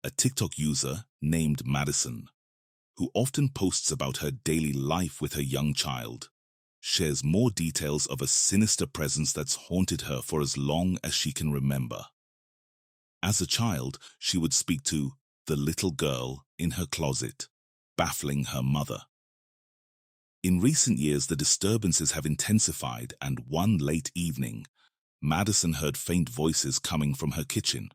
a TikTok user named Madison, who often posts about her daily life with her young child, shares more details of a sinister presence that's haunted her for as long as she can remember. As a child, she would speak to the little girl in her closet, baffling her mother. In recent years, the disturbances have intensified, and one late evening, Madison heard faint voices coming from her kitchen.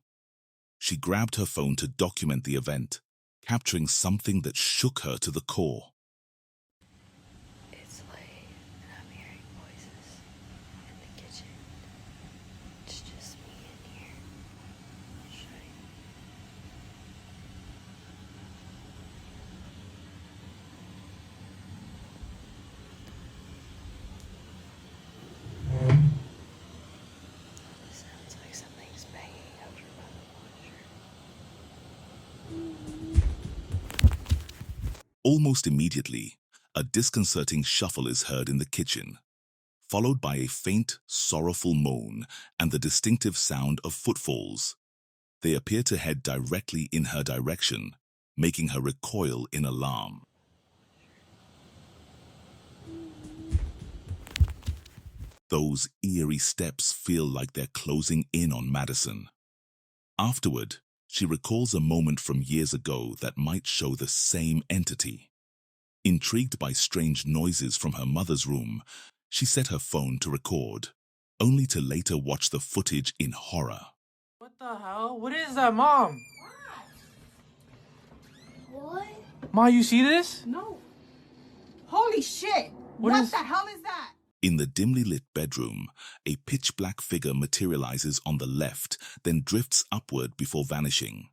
She grabbed her phone to document the event, capturing something that shook her to the core. It's late and I'm hearing voices in the kitchen. It's just me in here. Should I? It sounds like something's banging over by the washer. Almost immediately, a disconcerting shuffle is heard in the kitchen, followed by a faint, sorrowful moan and the distinctive sound of footfalls. They appear to head directly in her direction, making her recoil in alarm. Those eerie steps feel like they're closing in on Madison. Afterward, she recalls a moment from years ago that might show the same entity. Intrigued by strange noises from her mother's room, she set her phone to record, only to later watch the footage in horror. What the hell? What is that, Mom? What? Ma, you see this? No. Holy shit! What What is- the hell is that? In the dimly lit bedroom, a pitch-black figure materializes on the left, then drifts upward before vanishing.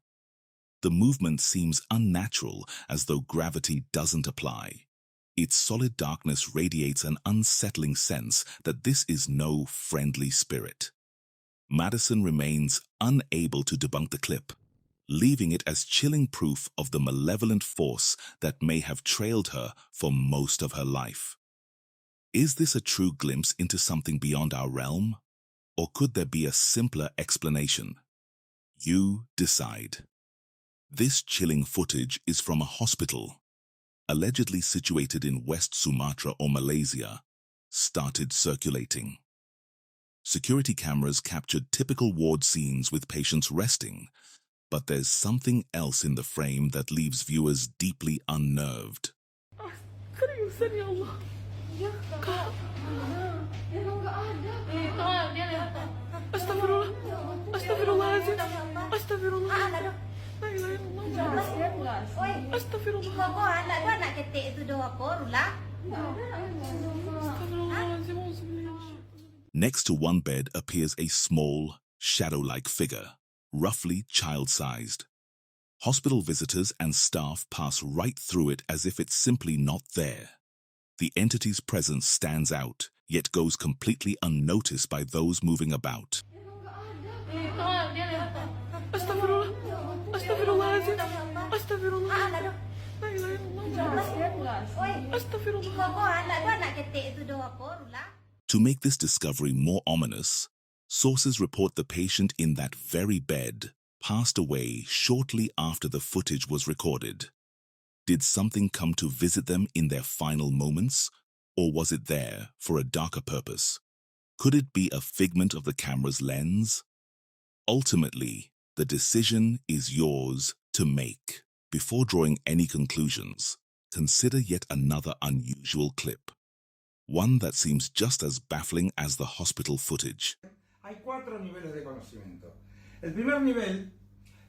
The movement seems unnatural, as though gravity doesn't apply. Its solid darkness radiates an unsettling sense that this is no friendly spirit. Madison remains unable to debunk the clip, leaving it as chilling proof of the malevolent force that may have trailed her for most of her life. Is this a true glimpse into something beyond our realm? Or could there be a simpler explanation? You decide. This chilling footage is from a hospital, allegedly situated in West Sumatra or Malaysia, started circulating. Security cameras captured typical ward scenes with patients resting, but there's something else in the frame that leaves viewers deeply unnerved. Next to one bed appears a small, shadow-like figure, roughly child-sized. Hospital visitors and staff pass right through it as if it's simply not there. The entity's presence stands out, yet goes completely unnoticed by those moving about. To make this discovery more ominous, sources report the patient in that very bed passed away shortly after the footage was recorded. Did something come to visit them in their final moments, or was it there for a darker purpose? Could it be a figment of the camera's lens? Ultimately, the decision is yours to make. Before drawing any conclusions, consider yet another unusual clip. One that seems just as baffling as the hospital footage. Hay 4 niveles de conocimiento. El primer nivel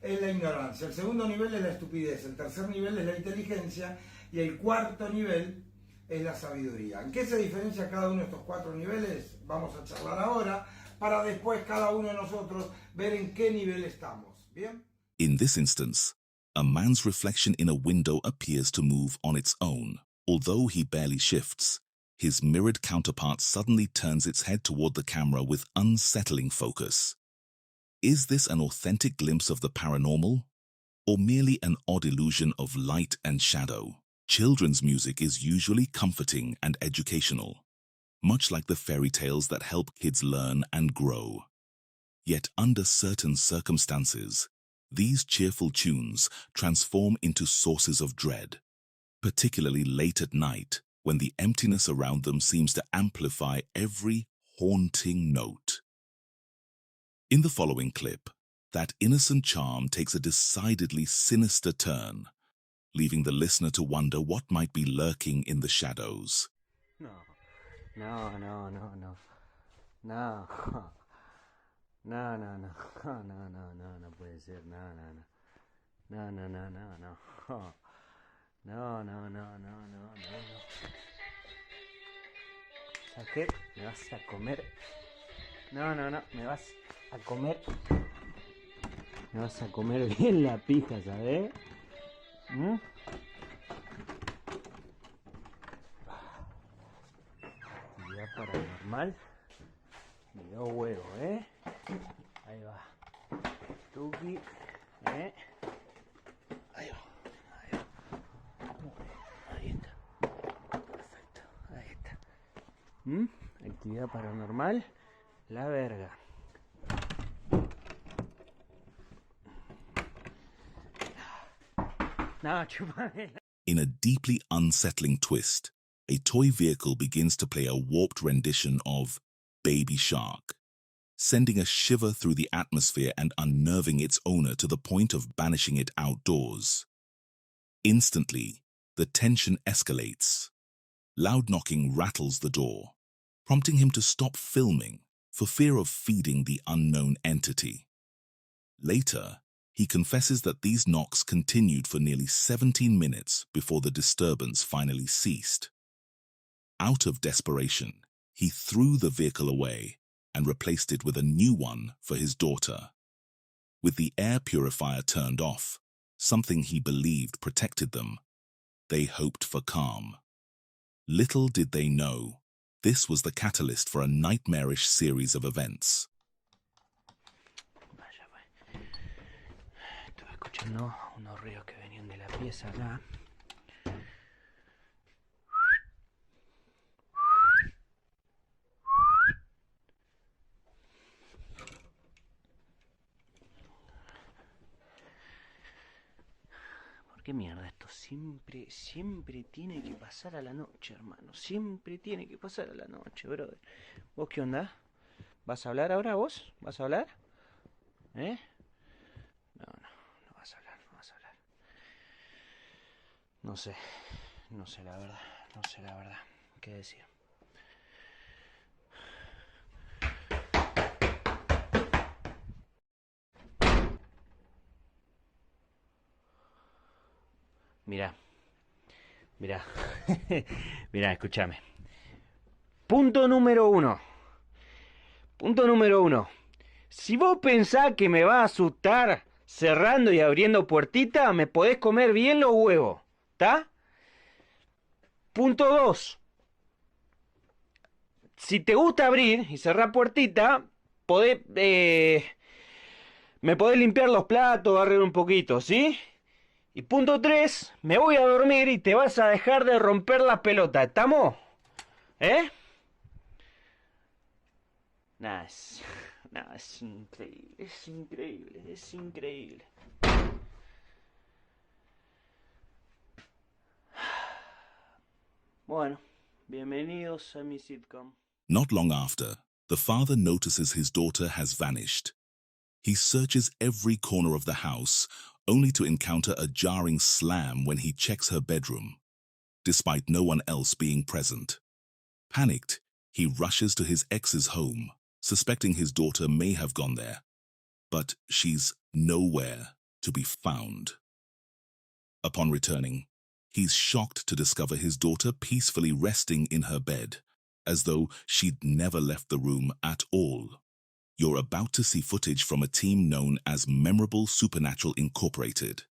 es la ignorancia, el segundo nivel es la estupidez, el tercer nivel es la inteligencia y el cuarto nivel es la sabiduría. ¿En qué se diferencia cada uno de estos 4 niveles? Vamos a charlar ahora para después cada uno de nosotros ver en qué nivel estamos. ¿Bien? In this instance, a man's reflection in a window appears to move on its own. Although he barely shifts, his mirrored counterpart suddenly turns its head toward the camera with unsettling focus. Is this an authentic glimpse of the paranormal, or merely an odd illusion of light and shadow? Children's music is usually comforting and educational, much like the fairy tales that help kids learn and grow. Yet under certain circumstances, These cheerful tunes transform into sources of dread, particularly late at night when the emptiness around them seems to amplify every haunting note. In the following clip, that innocent charm takes a decidedly sinister turn, leaving the listener to wonder what might be lurking in the shadows. No, no, no, no, no. No. No, no, no. No, no, no, no puede ser. No, no, no. No, no, no, no, no. No, no, no, no, no, no, no. ¿Sabes qué? Me vas a comer. No, no, no. Me vas a comer. Me vas a comer bien la pija, ¿sabes? Actividad paranormal. Me dio huevo, ¿eh? Ahí va. Tuki, ¿eh? Ahí va. Ahí va. Ahí está. Perfecto. Ahí está. Actividad paranormal. La verga. No, chupame. In a deeply unsettling twist, a toy vehicle begins to play a warped rendition of Baby Shark, sending a shiver through the atmosphere and unnerving its owner to the point of banishing it outdoors. Instantly, the tension escalates. Loud knocking rattles the door, prompting him to stop filming for fear of feeding the unknown entity. Later, he confesses that these knocks continued for nearly 17 minutes before the disturbance finally ceased. Out of desperation, he threw the vehicle away and replaced it with a new one for his daughter. With the air purifier turned off, something he believed protected them, they hoped for calm. Little did they know, this was the catalyst for a nightmarish series of events. Estuve escuchando unos ruidos que venían de la pieza acá. ¿Por qué mierda esto siempre tiene que pasar a la noche, hermano? Siempre tiene que pasar a la noche, brother. ¿Vos qué onda? ¿Vas a hablar ahora vos? ¿Vas a hablar? ¿Eh? No vas a hablar, no vas a hablar. No sé la verdad, qué decir. Mirá, mirá, escúchame. Punto número uno. Si vos pensás que me va a asustar cerrando y abriendo puertita, me podés comer bien los huevos, ¿está? Punto 2. Si te gusta abrir y cerrar puertita, me podés limpiar los platos, barrer un poquito, ¿sí? Y punto 3, me voy a dormir y te vas a dejar de romper la pelota, ¿estamos? ¿Eh? Nah, es increíble. Bueno, bienvenidos a mi sitcom. Not long after, the father notices his daughter has vanished. He searches every corner of the house, only to encounter a jarring slam when he checks her bedroom, despite no one else being present. Panicked, he rushes to his ex's home, suspecting his daughter may have gone there, but she's nowhere to be found. Upon returning, he's shocked to discover his daughter peacefully resting in her bed, as though she'd never left the room at all. You're about to see footage from a team known as Memorable Supernatural Incorporated,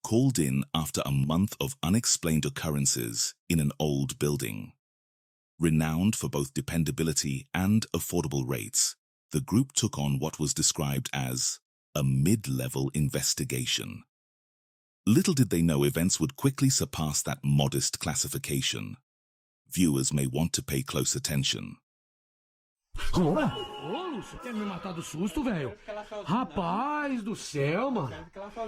called in after a month of unexplained occurrences in an old building. Renowned for both dependability and affordable rates, the group took on what was described as a mid-level investigation. Little did they know events would quickly surpass that modest classification. Viewers may want to pay close attention. Ô, Lúcio, quer me matar do susto, velho? Rapaz do céu, mano.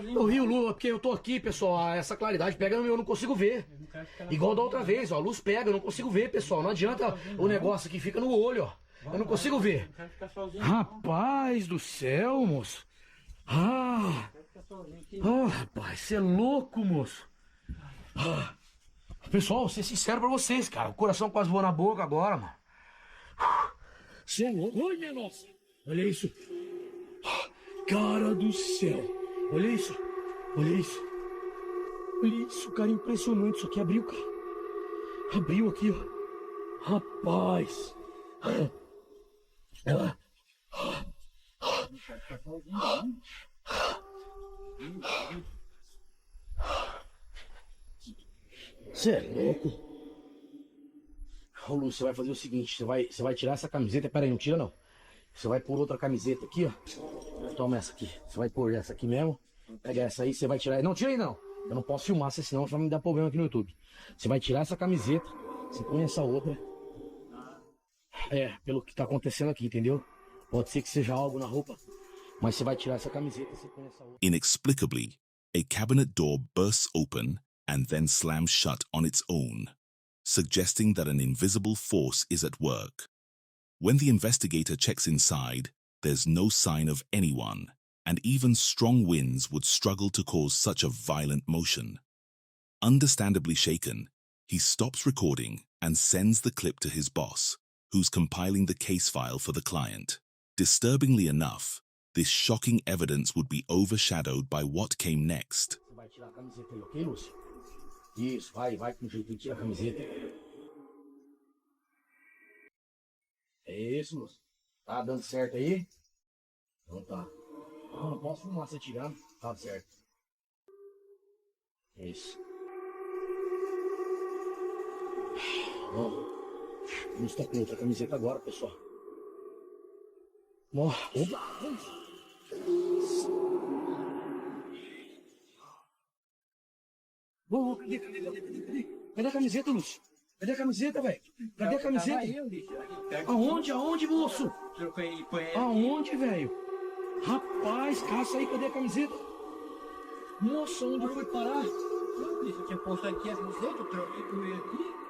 Eu ri, Lu, porque eu tô aqui, pessoal. Essa claridade pega no meu, eu não consigo ver. Igual da outra vez, ó. A luz pega, eu não consigo ver, pessoal. Não adianta o negócio que fica no olho, ó. Eu não consigo ver. Rapaz do céu, moço. Rapaz, você é louco, moço. Pessoal, vou ser sincero pra vocês, cara. O coração quase voou na boca agora, mano. Você é louco? Oi, minha nossa. Olha isso. Cara do céu. Olha isso. Olha isso. Olha isso, cara. Impressionante. Isso aqui abriu, cara. Abriu aqui, ó. Rapaz. Você é louco? Ô, Lúcio, você vai fazer o seguinte, você vai tirar essa camiseta, pera aí, não tira não. Você vai pôr outra camiseta aqui, ó. Toma essa aqui. Você vai pôr essa aqui mesmo. Pega essa aí, você vai tirar. Não, tira aí não. Eu não posso filmar, senão vai me dar problema aqui no YouTube. Você vai tirar essa camiseta, você põe essa outra. Pelo que tá acontecendo aqui, entendeu? Pode ser que seja algo na roupa, mas você vai tirar essa camiseta e você põe essa outra. Inexplicably, a cabinet door bursts open and then slams shut on its own, suggesting that an invisible force is at work. When the investigator checks inside, there's no sign of anyone, and even strong winds would struggle to cause such a violent motion. Understandably shaken, he stops recording and sends the clip to his boss, who's compiling the case file for the client. Disturbingly enough, this shocking evidence would be overshadowed by what came next. Você vai tirar a camiseta aí, ok, Lúcio? Isso, vai com jeito, tira a camiseta. É isso, Lúcio. Tá dando certo aí? Então tá. Não posso filmar você tirando. Tá certo. Isso. Vamos estar com outra camiseta agora, pessoal. Opa! Cadê a camiseta, Lúcio? Cadê a camiseta, velho? Cadê a camiseta? Aonde, moço? Aonde, velho? Rapaz, caça aí, cadê a camiseta? Nossa, onde foi parar? Eu tinha posto aqui a camiseta, eu troquei com ele aqui.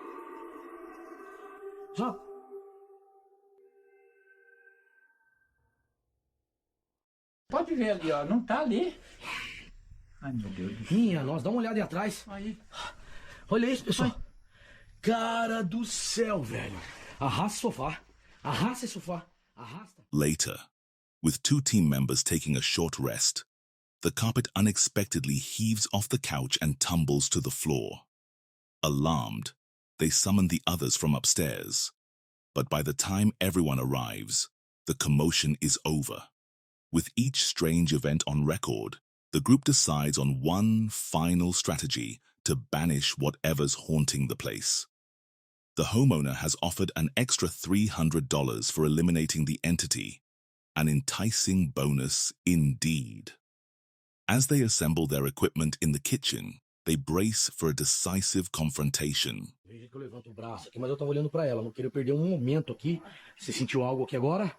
Pode ver ali, ó. Não tá ali. Ai, meu Deus do céu. Minha nossa, dá uma olhada aí atrás. Aí. Olha isso, pessoal. Cara do céu, velho. Arrasta o sofá. Arrasta esse sofá. Arrasta. Later, with two team members taking a short rest, the carpet unexpectedly heaves off the couch and tumbles to the floor. Alarmed, they summon the others from upstairs. But by the time everyone arrives, the commotion is over. With each strange event on record, the group decides on one final strategy to banish whatever's haunting the place. The homeowner has offered an extra $300 for eliminating the entity, an enticing bonus indeed. As they assemble their equipment in the kitchen, they brace for a decisive confrontation. Veja que eu levanto o braço aqui, mas eu tava olhando pra ela, não queria perder um momento aqui. Você sentiu algo aqui agora?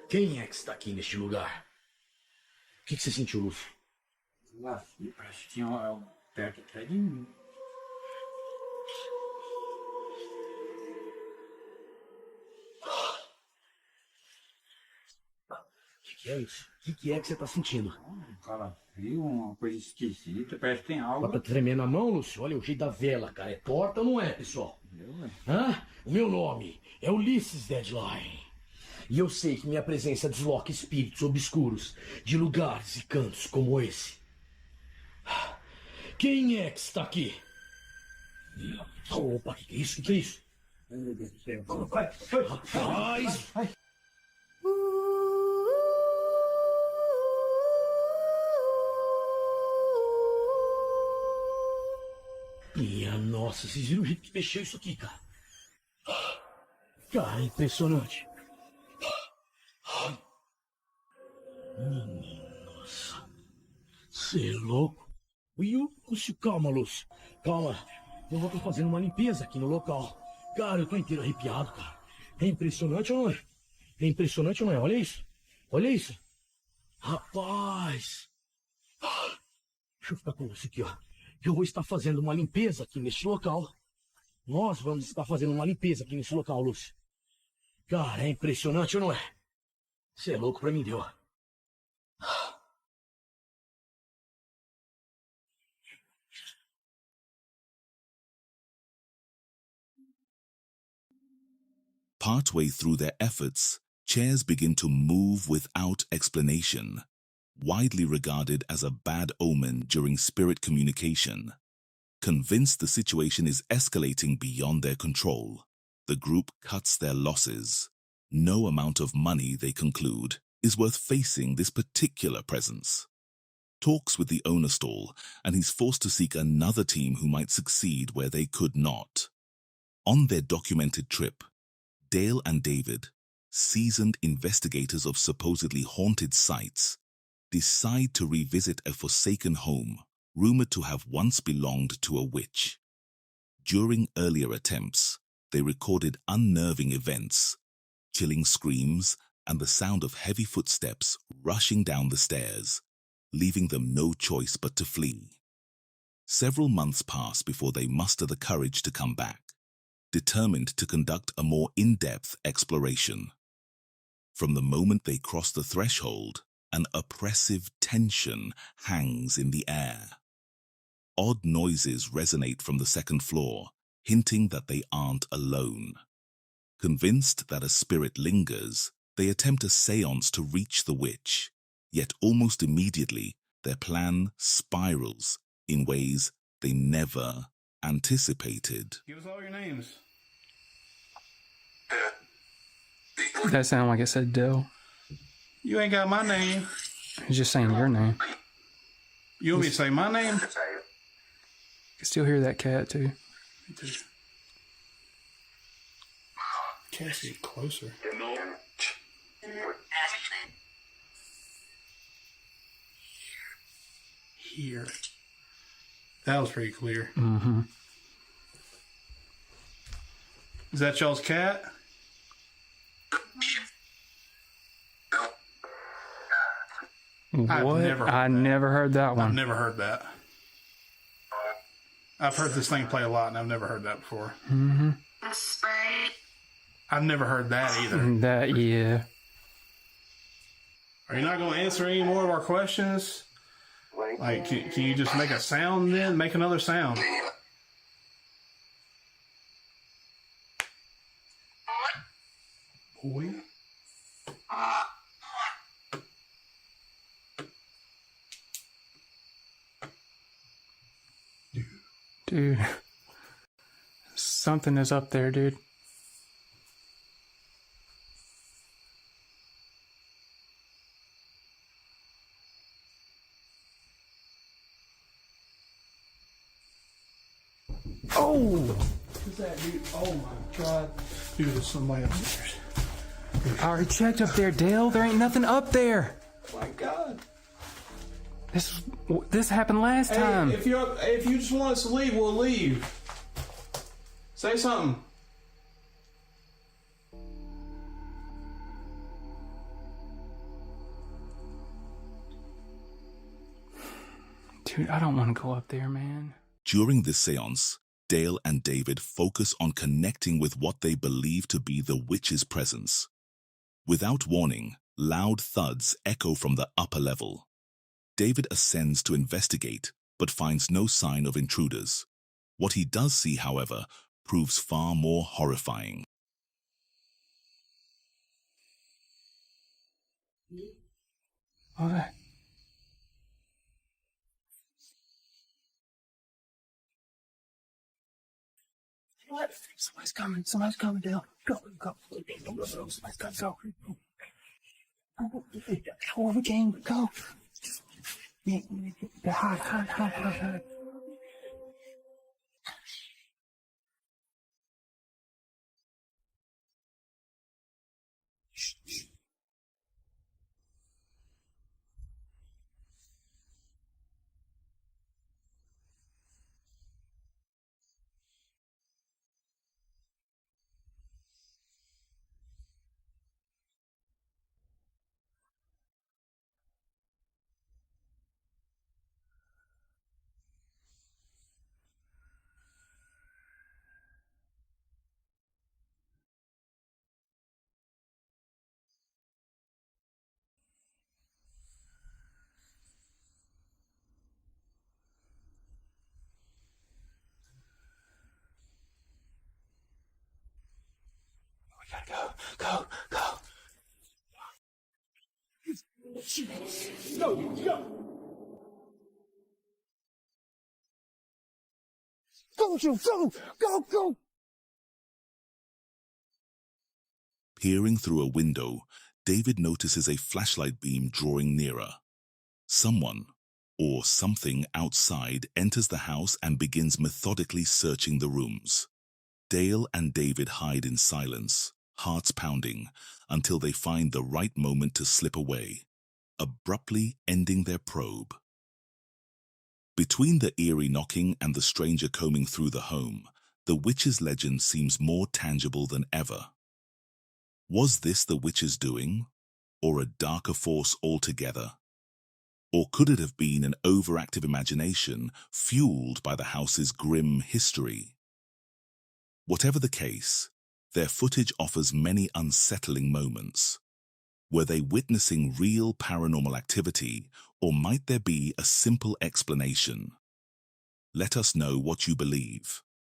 Quem é que está aqui neste lugar? O que você sentiu, Lúcio? Lá, parece que tinha algo perto atrás de mim. O que é isso? O que é que você está sentindo? Um calafrio, uma coisa esquisita, parece que tem algo. Tá tremendo a mão, Lúcio? Olha o jeito da vela, cara. É torta ou não é, pessoal? O meu nome é Ulisses Deadline. E eu sei que minha presença desloca espíritos obscuros de lugares e cantos como esse. Quem é que está aqui? Opa, que é isso? Que é isso? Meu Deus do céu. Rapaz! Minha nossa, vocês viram o jeito que mexeu isso aqui, cara? Cara, impressionante. Minha nossa. Você é louco? Lúcio, calma, Lúcio. Calma. Eu vou estar fazendo uma limpeza aqui no local. Cara, eu tô inteiro arrepiado, cara. É impressionante ou não é? É impressionante ou não é? Olha isso. Olha isso. Rapaz. Deixa eu ficar com você aqui, ó. Eu vou estar fazendo uma limpeza aqui neste local. Nós vamos estar fazendo uma limpeza aqui nesse local, Lúcio. Cara, é impressionante ou não é? Você é louco pra mim, deu. Partway through their efforts, chairs begin to move without explanation, widely regarded as a bad omen during spirit communication. Convinced the situation is escalating beyond their control, the group cuts their losses. No amount of money, they conclude, is worth facing this particular presence. Talks with the owner stall, and he's forced to seek another team who might succeed where they could not. On their documented trip, Dale and David, seasoned investigators of supposedly haunted sites, decide to revisit a forsaken home rumored to have once belonged to a witch. During earlier attempts, they recorded unnerving events, chilling screams and the sound of heavy footsteps rushing down the stairs, leaving them no choice but to flee. Several months pass before they muster the courage to come back, determined to conduct a more in-depth exploration. From the moment they cross the threshold, an oppressive tension hangs in the air. Odd noises resonate from the second floor, hinting that they aren't alone. Convinced that a spirit lingers, they attempt a séance to reach the witch, yet almost immediately their plan spirals in ways they never anticipated. Give us all your names. That sounded like it said Dell. You ain't got my name. He's just saying your name. You want me to say my name? You can still hear that cat too. Me too. Can't see it closer. Here. That was pretty clear. Mm-hmm. Is that y'all's cat? What? I never heard that one. I've never heard that. I've heard this thing play a lot, and I've never heard that before. Mm-hmm. I've never heard that either. That, yeah. Are you not going to answer any more of our questions? Like, can you just make a sound then? Make another sound. Boy. Dude. Something is up there, dude. Oh! What's that, dude? Oh my god. Dude, there's somebody upstairs. I already checked up there, Dale. There ain't nothing up there. Oh my god. This happened last time. If you just want us to leave, we'll leave. Say something. Dude, I don't want to go up there, man. During this seance, Dale and David focus on connecting with what they believe to be the witch's presence. Without warning, loud thuds echo from the upper level. David ascends to investigate, but finds no sign of intruders. What he does see, however, proves far more horrifying. What? What? Somebody's coming. Somebody's coming, Dale. Go. Somebody's got to go. Go, we can go. Hide. Go, go, go. Go, go. Go, Joe, go, go, go. Peering through a window, David notices a flashlight beam drawing nearer. Someone, or something outside, enters the house and begins methodically searching the rooms. Dale and David hide in silence, hearts pounding, until they find the right moment to slip away, abruptly ending their probe. Between the eerie knocking and the stranger combing through the home, the witch's legend seems more tangible than ever. Was this the witch's doing, or a darker force altogether? Or could it have been an overactive imagination fueled by the house's grim history? Whatever the case, their footage offers many unsettling moments. Were they witnessing real paranormal activity, or might there be a simple explanation? Let us know what you believe.